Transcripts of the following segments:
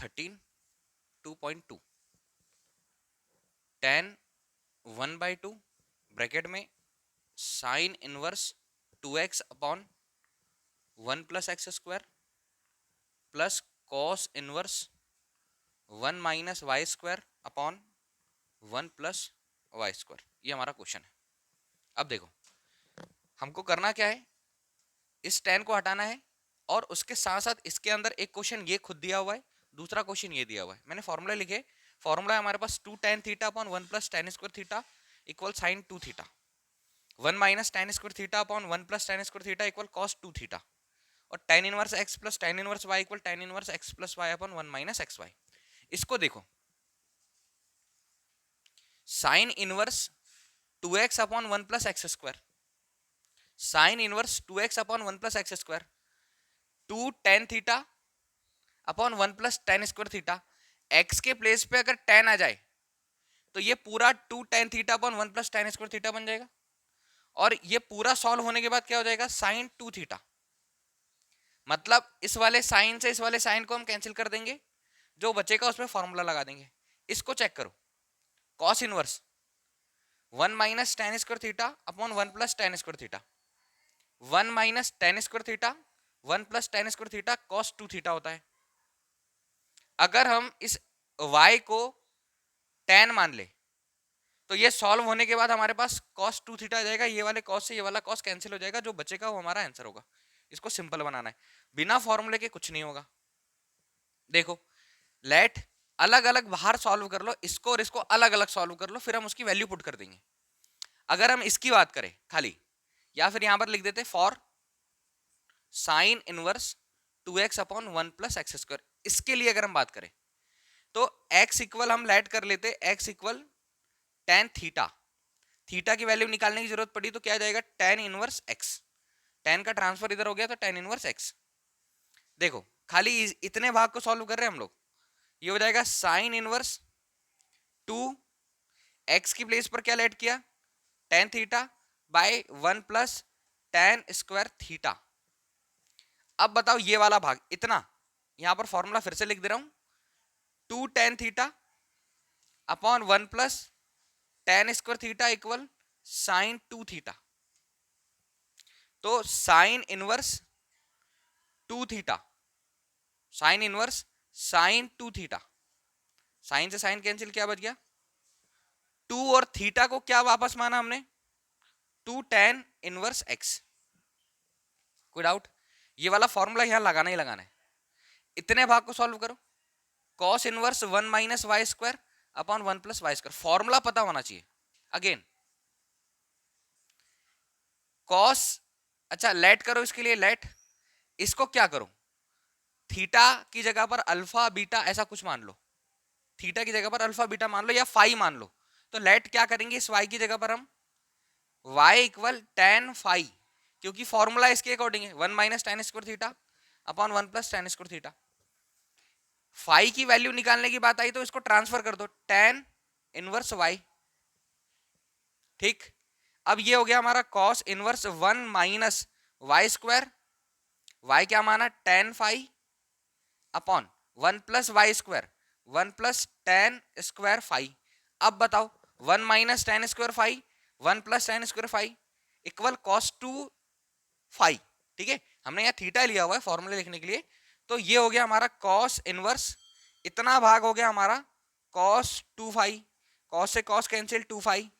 13 2.2 tan 1/2 bracket में sign inverse 2x upon 1 + x² plus cos inverse 1 - y² upon 1 + y²। ये हमारा question है। अब देखो हमको करना क्या है, इस tan को हटाना है और उसके साथ साथ इसके अंदर एक क्वेश्चन ये खुद दिया हुआ है, दूसरा क्वेश्चन ये दिया हुआ है। मैंने फॉर्मूला लिखे, फॉर्मूला है हमारे पास 2 tan theta upon 1 + tan² theta equal sin 2 theta, 1 - tan² theta upon 1 + tan² theta equal cos 2 theta, और tan inverse x plus tan inverse y equal tan inverse x plus y upon 1 - xy। इसको देखो, sign inverse 2x upon 1 + x², sign inverse 2x upon 1 + x², 2 tan theta upon 1 + tan² theta. x के place पे अगर tan आ जाए तो ये पूरा 2 tan theta upon 1 + tan² theta बन जाएगा, और ये पूरा सॉल्व होने के बाद क्या हो जाएगा, साइन 2 थीटा। मतलब इस वाले साइन से इस वाले साइन को हम कैंसिल कर देंगे, जो बचेगा उसमें फॉर्मूला लगा देंगे। इसको चेक करो, cos inverse 1 - tan² theta upon 1 + tan² theta, 1 - tan² theta 1 + tan² theta cos 2 theta होता है। अगर हम इस y को tan मान ले तो ये सॉल्व होने के बाद हमारे पास cos 2 थीटा आ जाएगा, ये वाले cos से ये वाला cos कैंसिल हो जाएगा, जो बचेगा वो हमारा आंसर होगा। इसको सिंपल बनाना है, बिना फॉर्मूले के कुछ नहीं होगा। देखो लेट अलग अलग बाहर सॉल्व कर लो, इसको और इसको अलग अलग सॉल्व कर लो, फिर हम उसकी वैल्यू पुट कर देंगे। अगर हम इसकी बात करें खाली, या फिर यहां पर लिख देते for sign inverse 2x upon 1 + x²। इसके लिए अगर हम बात करें तो x इक्वल हम लेट कर लेते, x equal tan theta, theta की वैल्यू निकालने की जरूरत पड़ी तो क्या जाएगा, tan इनवर्स x, tan का ट्रांसफर इधर हो गया तो tan इनवर्स x। देखो खाली इतने भाग को सॉल्व कर रहे हैं हम लोग, ये हो जाएगा साइन इनवर्स 2, x की प्लेस पर क्या लेट किया, tan theta by 1 + tan² theta. अब बताओ ये वाला भाग इतना, यहां पर फॉर्मूला फिर से लिख दे रहा हूं, 2 tan theta upon 1 + tan² theta equal sine 2 theta. तो sine inverse 2 theta, sine inverse sine 2 theta, sine से साइन कैंसिल, क्या बच गया 2, और थीटा को क्या वापस माना हमने, 2 tan इनवर्स x। कोई डाउट, ये वाला फॉर्मूला यहां लगाना ही लगाना है। इतने भाग को सॉल्व करो, cos inverse 1 - y² upon 1 + y², formula पता होना चाहिए। अगेन cos, अच्छा लेट करो, इसके लिए लेट इसको क्या करो, थीटा की जगह पर अल्फा बीटा ऐसा कुछ मान लो, थीटा की जगह पर अल्फा बीटा मान लो या फाई मान लो। तो लेट क्या करेंगे, इस y की जगह पर हम y इक्वल tan फाई, क्योंकि फॉर्मूला इसके अकॉर्डिंग है 1 - tan² theta upon 1 + tan² theta. Phi की वैल्यू निकालने की बात आई तो इसको ट्रांसफर कर दो, tan इनवर्स y। ठीक, अब ये हो गया हमारा cos इनवर्स 1 - y², y क्या माना tan phi upon 1 + y², 1 + tan² phi. अब बताओ 1 - tan² phi 1 + tan² phi equal cos 2 phi. ठीक है, हमने यहाँ थीटा लिया हुआ है फॉर्मूले लिखने के लिए, तो ये हो गया हमारा cos इनवर्स, इतना भाग हो गया हमारा cos 2 फाई, cos से cos कैंसिल 2 फाई,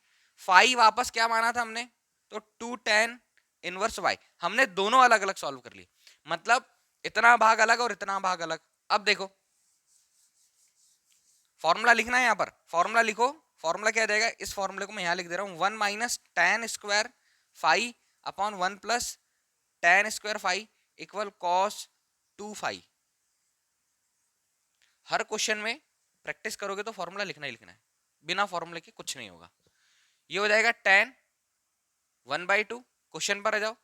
फाई वापस क्या माना था हमने, तो 2 tan इनवर्स y। हमने दोनों अलग अलग सॉल्व कर लिए, मतलब इतना भाग अलग और इतना भाग अलग। अब देखो फॉर्मूला लिखना है, यहां पर फॉर्मूला लिखो, फॉर्मूला क्या जाएगा, इस फॉर्मूले को मैं यहां लिख दे रहा हूं, 1 - tan² phi upon 1 + tan² phi equal cos 2 phi. हर क्वेश्चन में प्रैक्टिस करोगे तो फॉर्मूला लिखना ही लिखना है, बिना फॉर्मूले के कुछ नहीं होगा। ये हो जाएगा tan 1/2, क्वेश्चन पर आ जाओ,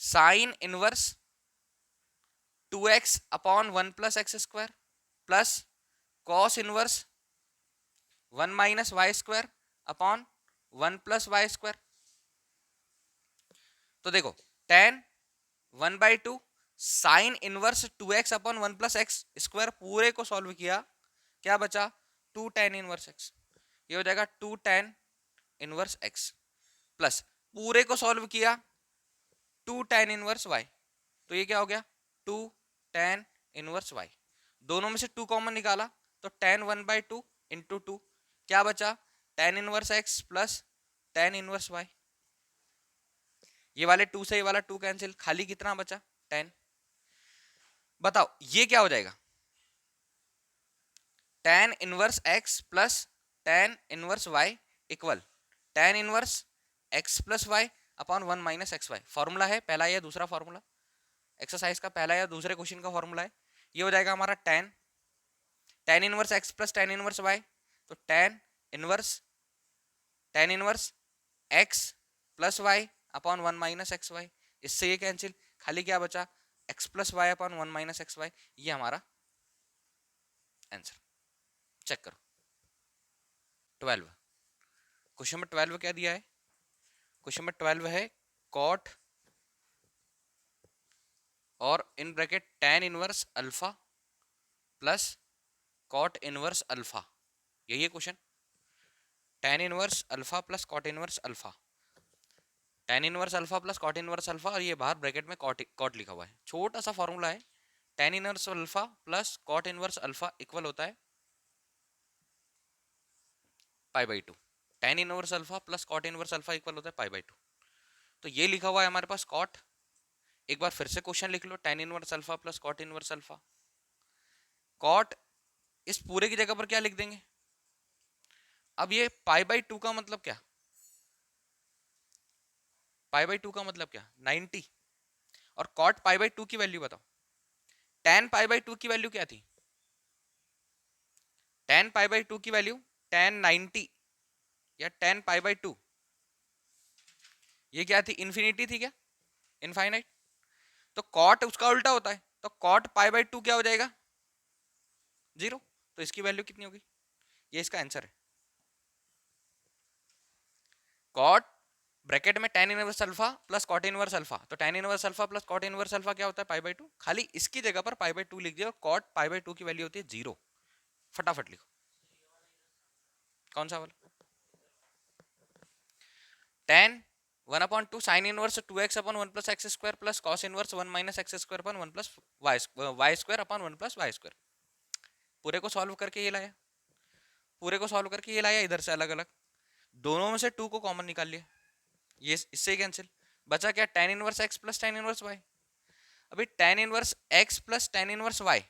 sign inverse 2x upon 1 + x² plus cos inverse 1 - y² upon 1 + y²। तो देखो tan 1/2 sine inverse 2x upon 1 plus x square पूरे को सॉल्व किया, क्या बचा 2 tan इनवर्स x, ये हो जाएगा 2 tan इनवर्स x प्लस पूरे को सॉल्व किया 2 tan इनवर्स y, तो ये क्या हो गया 2 tan इनवर्स y, दोनों में से 2 कॉमन निकाला तो tan 1/2 इंटू 2, क्या बचा tan inverse x plus tan inverse y, ये वाले 2 से ये वाला 2 कैंसिल, खाली कितना बचा 10। बताओ ये क्या हो जाएगा tan inverse x plus tan inverse y equal tan inverse x plus y upon 1 minus x y, formula है पहला या दूसरा फॉर्मूला, एक्सरसाइज का पहला या दूसरे क्वेश्चन का फॉर्मूला है, ये हो जाएगा हमारा tan inverse x plus tan inverse y, तो tan inverse x plus y upon 1 minus x y, इससे ये कैंसिल, खाली क्या बचा x plus y upon 1 minus x y, ये हमारा आंसर। चेक करो 12, क्वेश्चन नंबर 12 क्या दिया है, क्वेश्चन नंबर 12 है कॉट और in bracket tan inverse alpha plus cot inverse alpha, यही है question, tan inverse alpha plus cot inverse alpha, tan inverse alpha plus cot inverse alpha, और ये बाहर ब्रैकेट में कॉट लिखा हुआ है, छोटा सा फॉर्मूला है, tan inverse alpha plus cot inverse alpha equal होता है π/2, tan inverse alpha plus cot inverse alpha equal होता है π/2, तो ये लिखा हुआ है हमारे पास कॉट, एक बार फिर से क्वेश्चन लिख लो, tan inverse alpha plus cot inverse alpha, cot इस पूरे की जगह पर क्या लिख देंगे, अब ये π/2 का मतलब क्या, π/2 का मतलब क्या 90, और कॉट π/2 की वैल्यू बताओ, tan π/2 की वैल्यू क्या थी, tan π/2 की वैल्यू tan 90 या tan π/2, ये क्या थी इन्फिनिटी थी क्या, इनफाइनाइट, तो कॉट उसका उल्टा होता है, तो कॉट π/2 क्या हो जाएगा 0, तो इसकी वैल्यू कितनी होगी, ये इसका आंसर है, कॉट ब्रैकेट में tan inverse alpha plus cot inverse alpha, तो tan inverse alpha plus cot inverse alpha क्या होता है π/2, खाली इसकी जगह पर π/2 लिख दिया, और कॉट π/2 की वैल्यू होती है 0, फटाफट लिखो कौन सा वाला, tan 1/2 sine inverse 2x upon 1 plus x square plus cos inverse 1 minus x square upon 1 plus y square upon 1 plus y square, पूरे को सॉल्व करके ये लाया, पूरे को सॉल्व करके ये लाया, इधर से अलग अलग, दोनों में से 2 को कॉमन निकाल लिया, ये इससे कैंसिल, बचा क्या tan inverse x plus tan inverse y, अभी tan inverse x plus tan inverse y,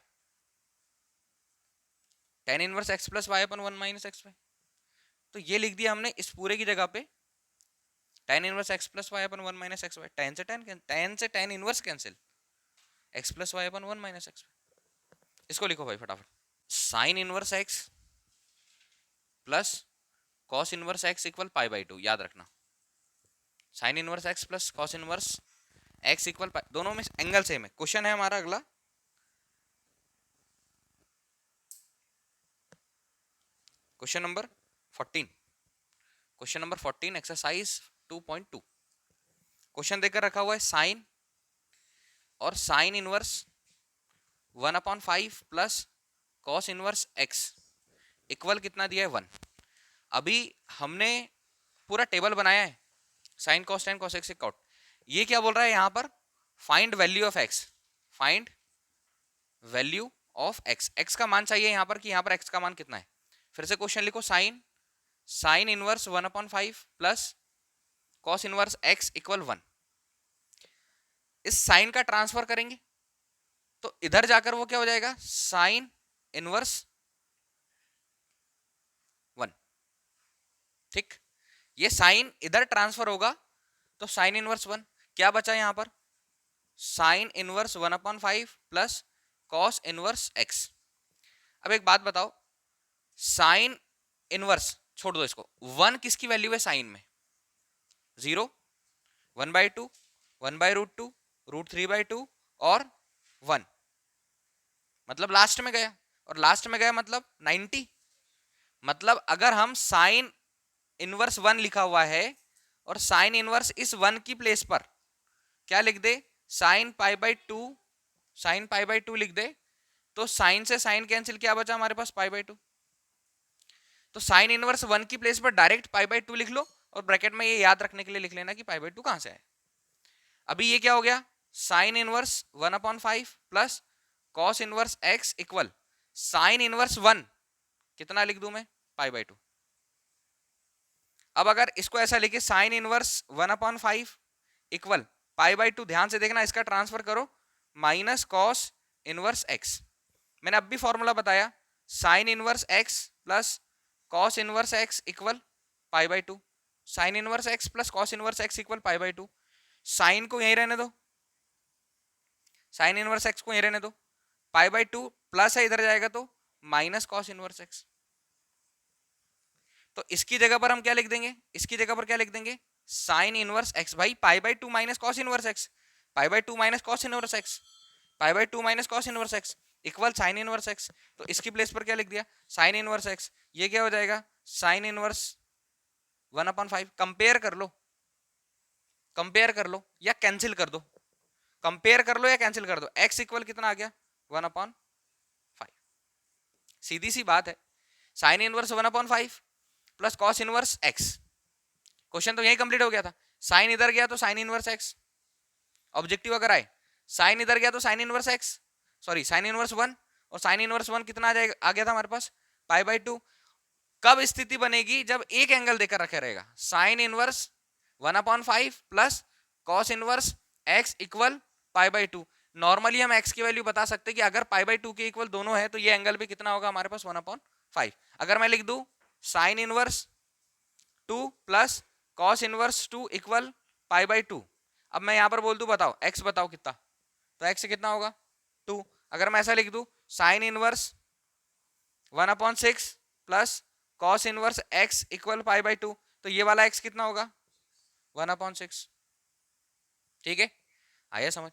tan inverse x plus y upon 1 minus x Y, तो ये लिख दिया हमने इस पूरे की जगह पे tan inverse x plus y upon 1 minus x Y, tan से tan inverse cancel, x plus y upon 1 minus x Y, इसको लिखो भाई फटाफट, sine inverse x plus cos inverse x equal π/2, याद रखना sine inverse x plus cos inverse x equal, दोनों में angle same है, क्वेश्चन है हमारा अगला, question number 14, question number 14 exercise 2.2, question देकर रखा हुआ है साइन और sine inverse 1/5 plus cos inverse x equal कितना दिया है 1, अभी हमने पूरा टेबल बनाया है, sine cos tan cos x cot, ये क्या बोल रहा है यहाँ पर, find value of x, find value of x, x का मान चाहिए यहाँ पर कि यहाँ पर x का मान कितना है, फिर से क्वेश्चन लिखो, sine inverse 1/5 plus cos inverse x equal 1, इस साइन का ट्रांसफर करेंगे तो इधर जाकर वो क्या हो जाएगा साइन इनवर्स 1, ठीक, ये साइन इधर ट्रांसफर होगा तो साइन इनवर्स 1, क्या बचा यहां पर sine inverse 1/5 plus cos inverse x, अब एक बात बताओ, साइन इनवर्स छोड़ दो इसको, 1 किसकी वैल्यू है साइन में 0, 1/2, 1/√2, √3/2 और 1, मतलब लास्ट में गया, और लास्ट में गया मतलब 90, मतलब अगर हम साइन इनवर्स 1 लिखा हुआ है और साइन इनवर्स इस 1 की प्लेस पर क्या लिख दे साइन π/2 साइन पाई बाई 2 लिख दे, तो साइन से साइन कैंसिल, क्या बचा हमारे पास पाई बाई 2। तो साइन इनवर्स 1 की प्लेस पर डायरेक्ट पाई बाई 2 लिख लो, और ब्रैकेट में ये याद रखने के लिए लिख लेना कि पाई बाई 2 कहां से है। अभी ये क्या हो गया, sine inverse 1/5 plus cos inverse x equal sine inverse 1, कितना लिख दूं मैं, पाई बाई 2। अब अगर इसको ऐसा लिखे sine inverse 1/5 equal pi by 2, ध्यान से देखना, इसका ट्रांसफर करो माइनस कॉस इनवर्स एक्स। मैंने अब भी फॉर्मूला बताया, sine inverse x plus cos inverse x equal pi by 2। Sine inverse x plus cos inverse x equal pi by 2। Sine को यहीं रहने दो, साइन इनवर्स एक्स को यहीं रहने दो, पाई बाई 2 प्लस है इधर जाएगा तो माइनस कॉस इनवर्स एक्स। तो इसकी जगह पर हम क्या लिख देंगे, इसकी जगह पर क्या लिख देंगे, साइन इनवर्स एक्स। भाई pi by 2 minus cos inverse X, pi by 2 minus cos inverse X, pi by 2 minus cos inverse x equal sine inverse X. तो इसकी प्लेस पर क्या लिख दिया, साइन इनवर्स एक्स। ये क्या हो जाएगा, साइन इनवर्स 1/5। कंपेयर कर लो, कंपेयर कर लो या कैंसिल कर दो, कंपेयर कर लो या कैंसिल कर दो। एक्स इक्वल कितना आ गया, 1/5। सीधी सी बात है, sine inverse 1/5 plus cos inverse x. Question तो यही कंप्लीट हो गया था। साइन इधर गया तो साइन इनवर्स एक्स, ऑब्जेक्टिव अगर आए, साइन इधर गया तो sine inverse x, sorry sine inverse 1, और साइन इनवर्स 1 कितना आ जाएगा, आ गया था हमारे पास पाई बाई 2। कब स्थिति बनेगी, जब एक एंगल देकर रखा रहेगा, sine inverse 1/5 plus cos inverse x equal pi by 2। Normally हम एक्स की वैल्यू बता सकते हैं कि अगर पाई बाई 2 के इक्वल दोनों है तो ये एंगल भी कितना होगा हमारे पास, 1/5। अगर मैं लिख दूं sign inverse 2 plus cos inverse 2 equal pi by 2, अब मैं यहां पर बोल दूं बताओ एक्स बताओ कितना, तो एक्स कितना होगा 2। अगर मैं ऐसा लिख दूं sine inverse 1/6 plus cos inverse x equal pi by 2, तो ये वाला एक्स कितना होगा 1/6। ठीक है, आया समझ,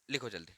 लिखो जल्दी।